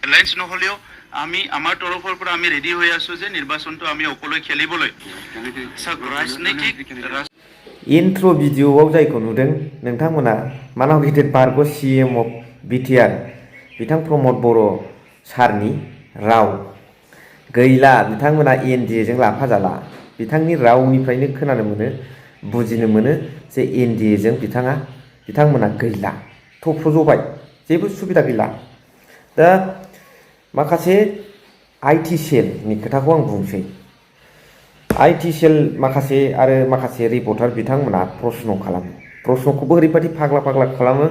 Alliance নহলেও আমি আমাৰ তৰফৰ পৰা আমি ৰেডি হৈ আছো যে নিৰ্বাচনটো আমি অকলৈ খেলিবলৈ ৰাজনৈতিক इन्ट्र' भिडिअ'आव जायखौ नुदों नोंथांमोना मानाव गिदिर बारग' CM अफ बिटिआर बिथां प्रमद बर' सारनि राव गैला बिथांमोना NDA जों लाफाजाला बिथांनि रावनिफ्रायनो खोनानो मोनो बुजिनो मोनो जे NDA जों बिथांमोना गैला थफ्र'जबाय जेबो सुबिदा गैला दा माखासे IT सेलनि खोथाखौ आं बुंसै IT सेल माखासे रिपर्टार बिथांमोना प्रश्न खालामो प्रश्नखौबो ओरैबायदि फाग्ला खालामो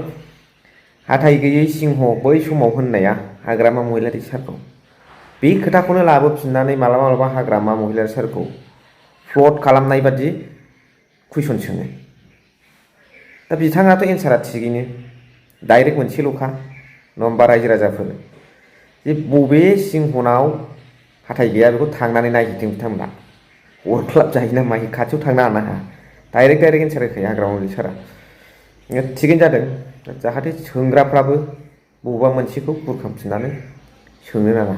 हाथाय गैयै सिंह बै समाव होननाया हाग्रामा महिलारी सारखौ बे खोथाखौनो लाबोफिननानै मालाबा हाग्रामा महिलारी सारखौ फ्लट खालामनाय बादि कुइसन सोङो दा बिथाङाथ' एन्सारा थिगैनो डाइरेक्ट मोनसेल'खा नङा होमबा रायजो राजाफोर जे बबे सिंहनाव हाथाय गैया बेखौ थांनानै नायहैथों बिथांमोना अरख्लाब जाहैना माहि खाथियाव थांनो हाया डाइरेक्ट एन्सार होखायो हाग्रामा महिलारी सारा थिगैनो जादों जाहाथे सोंग्राफ्राबो बबेबा मोनसेखौ बुरखांफिननानै सोंनो नाङा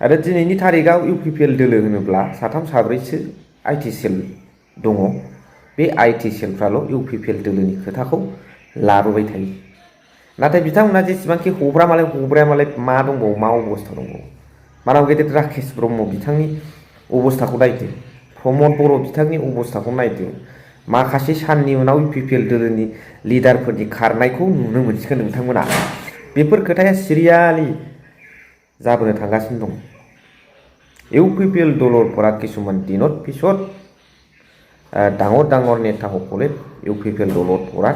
आरो दिनैनि थारिखआव UPPL दोलो होनोब्ला साथाम साब्रैसो IT सेल दङ बे IT सेलफ्राल' UPPL दोलोनि खोथाखौ लाबोबाय थायो नाथाय बिथांमोना जेसेबांखि हब्राया मालाय मा दंबावो मा अबस्था दंबावो मानाव गेदेर राकेश ब्रह्म बिथांनि अबस्थाखौ नायदो प्रमद बर' बिथांनि अबस्थाखौ नायदो माखासे साननि उनाव UPPL दोलोनि लिडारफोरनि खारनायखौ नुनो मोनसिगोन नोंथांमोना बेफोर खोथाया सिरियालि जाबोनो थांगासिनो दं UPPL दलरफोरा किसुमान दिনত पिছত ডাঙৰ নেতাসকলে UPPL দলৰপৰা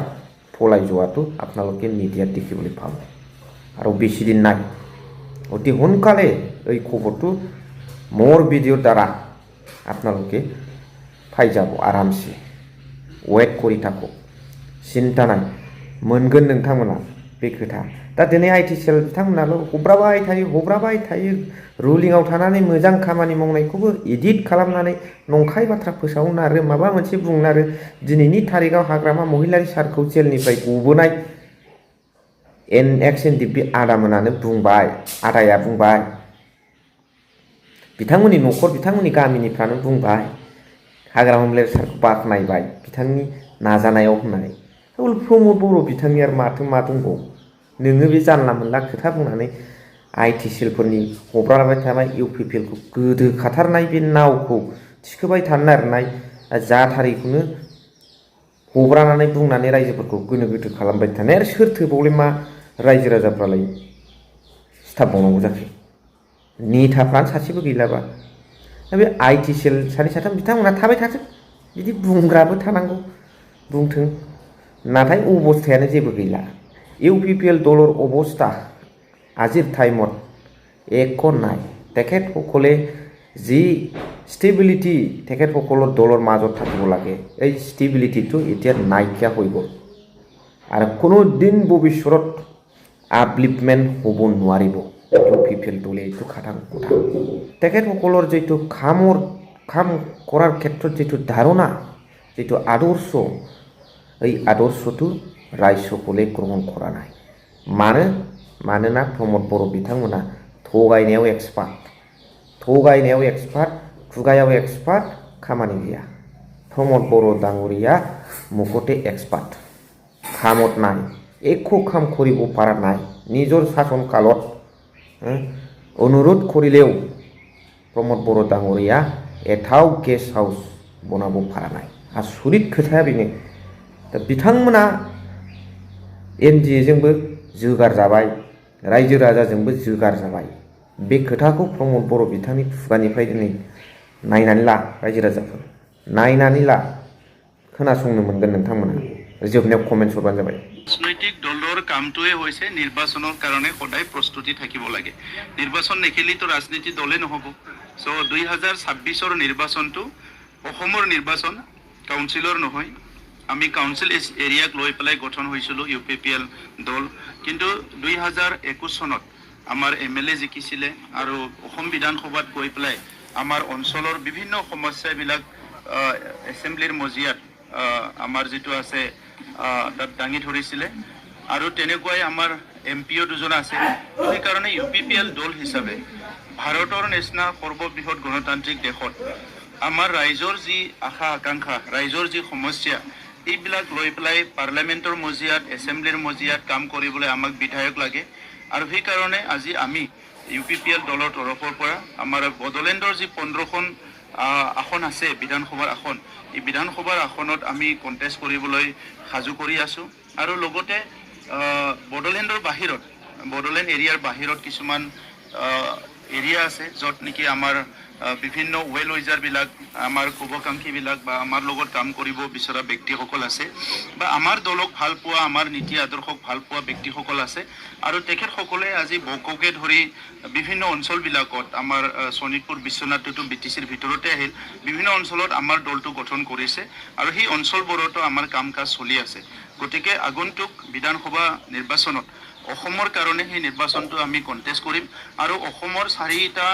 পলাই যোৱাটো আপোনালোকে মিডিয়াত দেখিবলৈ পাব আৰু বেছি দিন নাই অতি সোনকালে এই খবৰটো মোৰ ভিডিঅ'ৰ দ্বাৰা আপোনালোকে পাই যাব आरामसे वेट কৰি থাকক চিন্তা নাই मोनगोन नोंथांमोना बे खोथा दा दिनै IT सेल बिथांमोनाल' हब्राबाय थायो रुलिंआव थानानै मोजां खामानि मावनायखौबो एडिट खालामनानै नंखाय बाथ्रा फोसावनो आरो माबा मोनसे बुंनो आरो दिनैनि थारिखआव हाग्रामा महिलारी सारखौ जेलनिफ्राय गबोनाय NXNDP आदामोनानो आदाया बुंबाय बिथांमोननि न'खर बिथांमोननि गामिनिफ्रानो बुंबाय हाग्रामा महिलारी सारखौ बाख्नायबाय बिथांनि नाजानायाव होननानै प्रमद बर' बिथांनि आरो मा दंबावो नोङो बे जानला मोनला खोथा बुंनानै IT सेलफोरनि हब्राबाय थानाय UPPL खौ गोदो खाथारनाय बे नावखौ थिखोबाय थानो नागिरनाय जाथारैखौनो हब्रानानै बुंनानै रायजोफोरखौ गोनो गोथो खालामबाय थानाय आरो सोर थोबावलाय मा रायजो राजाफ्रालाय सिथाबबावनांगौ जाखो नेताफ्रानो सासेबो गैलाबा दा बे IT सेल सानै साथाम बिथांमोना थाबाय थाथों बिदि बुंग्राबो थानांगौ बुंथों नाथाय अबस्थायानो जेबो गैला UPPL दলৰ অৱস্থা আজিৰ টাইমত একো নাই তেখেতসকলে যি ষ্টেবিলিটি তেখেতসকলৰ দলৰ মাজত থাকিব লাগে এই ষ্টেবিলিটিটো এতিয়া নাইকিয়া হৈ গ'ল আৰু কোনো দিন ভৱিষ্যত আপলিফমেণ্ট হ'ব নোৱাৰিব UPPL দলে এইটো কথা তেখেতসকলৰ যিটো কাম কৰাৰ ক্ষেত্ৰত যিটো ধাৰণা যিটো আদৰ্শ এই আদৰ্শটো रायजोफोरले ग्रहण करा नाय मानोना प्रमद बर' बिथांमोना थगायनायाव एक्सपार्ट खुगायाव एक्सपार्ट खामानि गैया प्रमद बर' डांगरिया मुखते एक्सपार्ट कामत नाय एको काम करिब पारा नाय निजर शासन कालत अनुरोध करिलेও प्रमद बर' डांगरिया एथाव गेस्ट हाउस बनाब पारा नाय आसुरित खोथाया बेनो दा बिथांमोना NDA जोंबो जोगार जाबाय रायजो राजाजोंबो जोगार जाबाय बे खोथाखौ प्रमद बर' बिथांनि खुगानिफ्राय दिनै नायनानै ला रायजो राजाफोर नायनानै ला खोनासंनो मोनगोन नोंथांमोना जोबनायाव कमेन्ट हरबानो जाबाय राजनৈতিক দলৰ কামটোৱে হৈছে নিৰ্বাচনৰ কাৰণে সদায় প্ৰস্তুতি থাকিব লাগে নিৰ্বাচন নেখেলিতো ৰাজনীতি দলে নহব সো 2026ৰ নিৰ্বাচনটো অসমৰ নিৰ্বাচন কাউন্সিলৰ নহয় আমি কাউন্সিল এৰিয়াক লৈ পেলাই গঠন হৈছিল UPPL দল কিন্তু 2021 চনত আমাৰ MLA জিকিছিলে আৰু অসম বিধানসভাত গৈ পেলাই আমাৰ অঞ্চলৰ বিভিন্ন সমস্যাবিলাক এছেম্বলিৰ মজিয়াত আমাৰ যেটো আছে তাত দাঙি ধৰিছিলে আৰু তেনেকৈ আমাৰ এমপিও দুজন আছে সেইকাৰণে UPPL দল হিচাপে ভাৰতৰ নিচিনা সৰ্ববৃহৎ গণতান্ত্ৰিক দেশত আমাৰ ৰাইজৰ যি আশা আকাংক্ষা ৰাইজৰ যি সমস্যা এইবিলাক লৈ পেলাই পাৰ্লামেণ্টৰ মজিয়াত এছেম্বলিৰ মজিয়াত কাম কৰিবলৈ আমাক বিধায়ক লাগে আৰু সেইকাৰণে আজি আমি UPPL দলৰ তৰফৰ পৰা আমাৰ বড়োলেণ্ডৰ যি 15খন আসন আছে বিধানসভাৰ আসন এই বিধানসভাৰ আসনত আমি কণ্টেষ্ট কৰিবলৈ সাজু কৰি আছোঁ আৰু লগতে বড়োলেণ্ডৰ বাহিৰত বড়োলেণ্ড এৰিয়াৰ বাহিৰত কিছুমান এৰিয়া আছে য'ত নেকি আমাৰ বিভিন্ন ৱেল উইজাৰবিলাক আমাৰ শুভাকাংক্ষীবিলাক বা আমাৰ লগত কাম কৰিব বিচৰা ব্যক্তিসকল আছে বা আমাৰ দলক ভাল পোৱা আমাৰ নীতি আদৰ্শক ভাল পোৱা ব্যক্তিসকল আছে আৰু তেখেতসকলে আজি বককে ধৰি বিভিন্ন অঞ্চলবিলাকত আমাৰ শোণিতপুৰ বিশ্বনাথটো BTCৰ ভিতৰতে আহিল বিভিন্ন অঞ্চলত আমাৰ দলটো গঠন কৰিছে আৰু সেই অঞ্চলবোৰতো আমাৰ কাম কাজ চলি আছে গতিকে আগন্তুক বিধানসভা নিৰ্বাচনত অসমৰ কাৰণে সেই নিৰ্বাচনটো আমি কণ্টেষ্ট কৰিম আৰু অসমৰ 4টা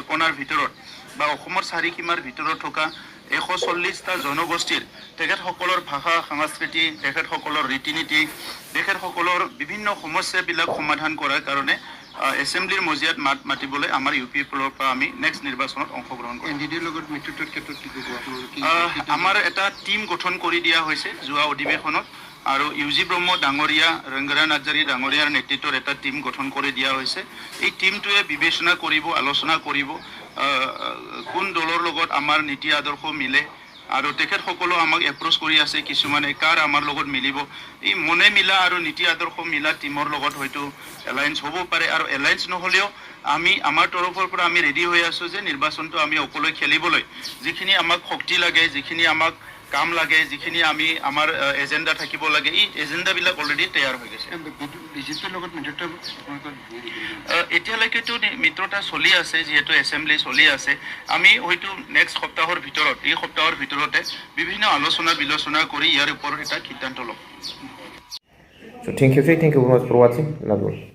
কোণাৰ ভিতৰত বা অসমৰ 4 সীমাৰ ভিতৰত থকা 140টা জনগোষ্ঠীৰ তেখেতসকলৰ ভাষা সংস্কৃতি তেখেতসকলৰ ৰীতি নীতি তেখেতসকলৰ বিভিন্ন সমস্যাবিলাক সমাধান কৰাৰ কাৰণে এছেম্বলিৰ মজিয়াত মাতিবলৈ আমাৰ UPPLৰ পৰা আমি নেক্সট নিৰ্বাচনত অংশগ্ৰহণ কৰিম NDA লগত মিত্ৰতাৰ ক্ষেত্ৰত কি ক'ব আপোনালোকে আমাৰ এটা টিম গঠন কৰি দিয়া হৈছে যোৱা অধিৱেশনত আৰু UG ব্ৰহ্ম ডাঙৰীয়া নাৰ্জাৰী ডাঙৰীয়াৰ নেতৃত্বত এটা টিম গঠন কৰি দিয়া হৈছে এই টিমটোৱে বিবেচনা কৰিব আলোচনা কৰিব কোন দলৰ লগত আমাৰ নীতি আদৰ্শ মিলে আৰু তেখেতসকলেও আমাক এপ্ৰ'চ কৰি আছে কিছুমানে কাৰ আমাৰ লগত মিলিব এই মনে মিলা আৰু নীতি আদৰ্শ মিলা টিমৰ লগত হয়তো এলায়েন্স হ'ব পাৰে আৰু এলায়েন্স নহ'লেও আমি আমাৰ তৰফৰ পৰা আমি ৰেডি হৈ আছোঁ যে নিৰ্বাচনটো আমি অকলে খেলিবলৈ যিখিনি আমাক শক্তি লাগে যিখিনি আমাক কাম লাগে যিখিনি আমি আমাৰ এজেণ্ডা থাকিব লাগে এই এজেণ্ডাবিলাক অলৰেডি তৈয়াৰ হৈ গৈছে বিজেপিৰ লগত মিত্ৰতা এতিয়ালৈকেতো মিত্ৰতা চলি আছে যিহেতু এছেম্বলি চলি আছে আমি হয়তো নেক্সট সপ্তাহৰ ভিতৰত এই সপ্তাহৰ ভিতৰতে বিভিন্ন আলোচনা বিলোচনা কৰি ইয়াৰ ওপৰত এটা সিদ্ধান্ত ল'ম So thank you very much for watching. Labra.